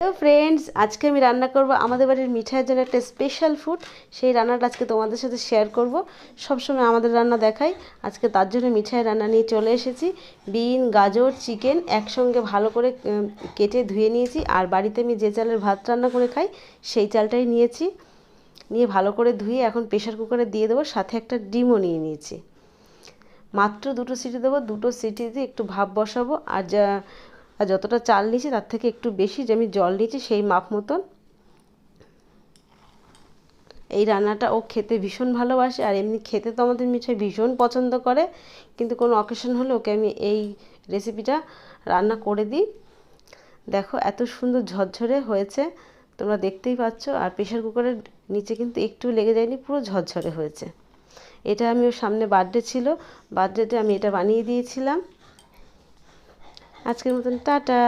Hello friends, আজকে আমি রান্না করব আমাদের বাড়ির মিঠাইয়ের জন্য একটা স্পেশাল ফুড। সেই রান্নাটা আজকে তোমাদের সাথে শেয়ার করব। সবসময় আমাদের রান্না দেখাই, আজকে তার জন্য মিঠাই রান্না নিয়ে চলে এসেছি। বিন, গাজর, চিকেন একসঙ্গে ভালো করে কেটে ধুয়ে নিয়েছি। আর বাড়িতে আমি যে চালের ভাত রান্না করে খাই সেই চালটাই নিয়েছি। নিয়ে ভালো করে ধুয়ে এখন প্রেশার কুকারে দিয়ে দেবো, সাথে একটা ডিমও নিয়ে নিয়েছি। মাত্র 2টো সিটি দেবো, 2টো সিটি দিয়ে একটু ভাপ বসাবো। আর যতটা চাল নিয়েছি তার থেকে একটু বেশি যে আমি জল নিয়েছি সেই মাপ মতন। এই রান্নাটা ও খেতে ভীষণ ভালোবাসে, আর এমনি খেতে তো আমাদের মিঠাই ভীষণ পছন্দ করে, কিন্তু কোনো অকেশন হলে ওকে আমি এই রেসিপিটা রান্না করে দিই। দেখো এত সুন্দর ঝরঝরে হয়েছে, তোমরা দেখতেই পাচ্ছ। আর প্রেশার কুকারের নিচে কিন্তু একটু লেগে যায়নি, পুরো ঝরঝরে হয়েছে। এটা আমি ওর সামনে বার্থডে ছিল, বার্থডেতে আমি এটা বানিয়ে দিয়েছিলাম। আজকের মতন টাটা।